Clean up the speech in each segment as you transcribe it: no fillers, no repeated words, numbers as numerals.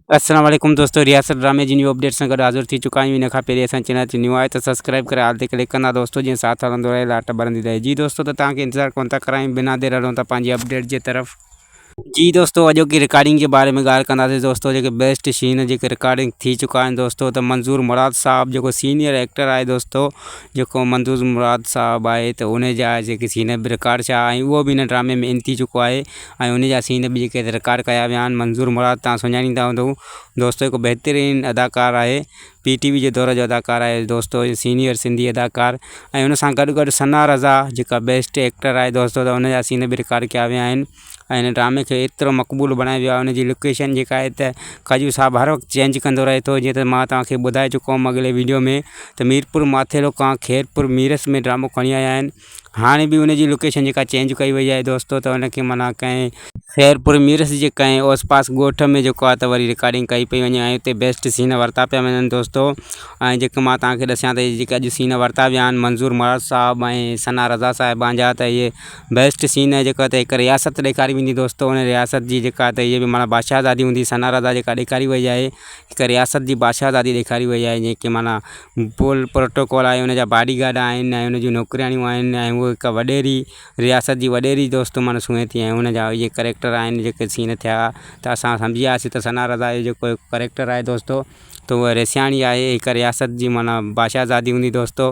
अस्सलाम वालेकुम दोस्तों, रियासत ड्रामे जी न्यू अपडेट सां गॾु हाज़िर थी चुका आहियूं। इन खां पहिरीं असां चैनल ते न्यू आहे त सब्सक्राइब करे हाल ते क्लिक कंदा दोस्तों, जीअं साथ हलंदो रहे, लाट ॿरंदी रहे। जी दोस्तों, त तव्हांखे इंतज़ारु कोन था करायूं, बिना देर हलूं था पंहिंजी अपडेट जे तरफ़। जी दोस्तों, अॼु की रिकॉर्डिंग के बारे में ॻाल्हि कंदासीं दोस्तों। जेके बेस्ट सीन जेके रिकॉर्डिंग थी चुका आहिनि दोस्तों, त मंज़ूर मुराद साहब जेको सीनियर एक्टर आहे दोस्तों, जेको मंज़ूर मुराद साहब आहे, त उन जा जेके सीन बि रिकॉर्ड छा ऐं उहो बि हिन ड्रामे में इन थी चुको आहे ऐं उन जा सीन बि जेके रिकॉर्ड कया विया आहिनि। मंज़ूर मुराद तव्हां सुञाणींदा हूंदव दोस्तों, हिकु बहितरीनु अदाकार आहे, PTV जे दौर जो अदाकार आहे दोस्तों, सीनियर सिंधी अदाकार। ऐं उन सां गॾु गॾु सना रज़ा जेका बेस्ट एक्टर आहे दोस्तों, त उन जा सीन बि रिकॉर्ड कया विया आहिनि ऐं हिन ड्रामे खे एतिरो मक़बूल बणायो वियो आहे। उनजी लोकेशन जेका आहे त खजू साहब हर वक़्तु चेंज कंदो रहे थो। जीअं त मां तव्हांखे ॿुधाए चुको हुअमि अॻिले वीडियो में त मीरपुर माथेरो खां खैरपुर मीरस में ड्रामो खणी आया आहिनि। हाणे बि उनजी लोकेशन जेका चेंज कई वई आहे दोस्तों, त उनखे माना कंहिं खैरपुर मीरस जे कंहिं ओस पास ॻोठ में जेको आहे त वरी रिकॉर्डिंग कई पई वञे ऐं हुते बेस्ट सीन वरिता पिया वञनि दोस्तों। ऐं जेके मां तव्हांखे ॾसियां त जेके अॼु सीन वरिता विया आहिनि मंज़ूर मुराद साहब ऐं सना रज़ा साहिबान जा, त इहे बेस्ट सीन जेका त हिकु रियासत ॾेखारी वेंदी दोस्तों। उन रियासत जी जेका त इहे बि माना बादशाहज़ादी हूंदी, सना रज़ा जेका ॾेखारी वई आहे हिकु रियासत जी बादशाहज़ादी ॾेखारी वई आहे, जेके माना पुल प्रोटोकॉल आहे, उनजा बॉडीगार्ड आहिनि ऐं उनजूं नौकरियाणियूं आहिनि ऐं उहे हिकु वॾेरी रियासत जी वॾेरी दोस्तों माना सूंहे थी। ऐं उनजा इहे करेक्टर आहिनि जेके सीन थिया, त असां सम्झी वियासीं त सना रज़ा जो जेको करेक्टर आहे दोस्तों, त उहा रिसियाणी आहे, हिकु रियासत जी माना बादशाहज़ादी हूंदी दोस्तों।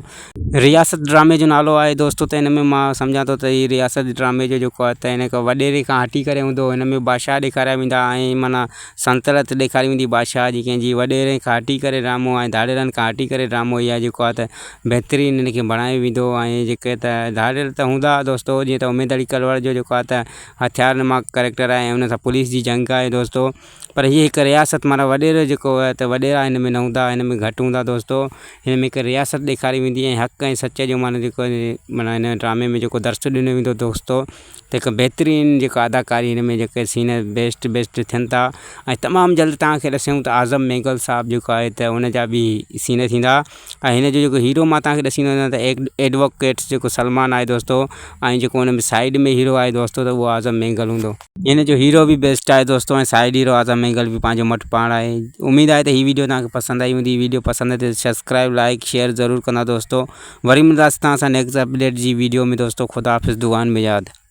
रियासत ड्रामे जो नालो आहे दोस्तों, त हिन में मां सम्झां थो त हीअ रियासत ड्रामे जो जेको आहे त हिन खां वॾेरे खां हटी करे हूंदो। हिन में बादशाह ॾेखारिया वेंदा ऐं माना सल्तनत ॾेखारी वेंदी बादशाह जी कंहिंजी, वॾेरे खां हटी करे ड्रामो ऐं धाड़ेलनि खां हटी करे ड्रामो इहा जेको आहे त बहितरीनु हिन खे बणायो वेंदो। ऐं जेके त धाड़ेल त हूंदा दोस्तों, जीअं त उमेद अली कलवर जो जेको आहे त हथियारनुमा करेक्टर आहे ऐं उन सां पुलिस जी जंग आहे दोस्तों। पर हीअ हिकु रियासत माना वॾेरो जेको आहे त वॾेरा हिन में न हूंदा, हिन में घटि हूंदा दोस्तों। हिन में हिकु रियासत ॾेखारी वेंदी ऐं हक़ ऐं सच जो माना जेको माना हिन ड्रामे में जेको दर्शु ॾिनो वेंदो दोस्तों, त हिकु बहितरीनु जेका अदाकारी हिन में जेके सीन बेस्ट थियनि था। ऐं तमामु जल्द तव्हांखे ॾसूं त आज़म मेघल साहब जेको आहे त उनजा बि सीन थींदा। ऐं हिन जो जेको हीरो मां तव्हांखे ॾसींदो वञां त एडवोकेट जेको सलमान आहे दोस्तों, ऐं जेको हुन में साइड में हीरो आहे दोस्तों, त उहो आज़म मेघल हूंदो। हिन जो हीरो बि बेस्ट आहे दोस्तों ऐं साइड हीरो आज़म मेघल बि पंहिंजो मट पाण आहे। उमेद आहे त हीअ वीडियो तव्हांखे पसंदि आई हूंदी। वीडियो पसंदि अचे त सब्सक्राइब लाइक शेयर ज़रूरु कंदा दोस्तों। वरी मिलंदासीं तव्हां सां नेक्स्ट अपडेट जी वीडियो में दोस्तों। ख़ुदा हाफ़िज़, दुआनि में यादि।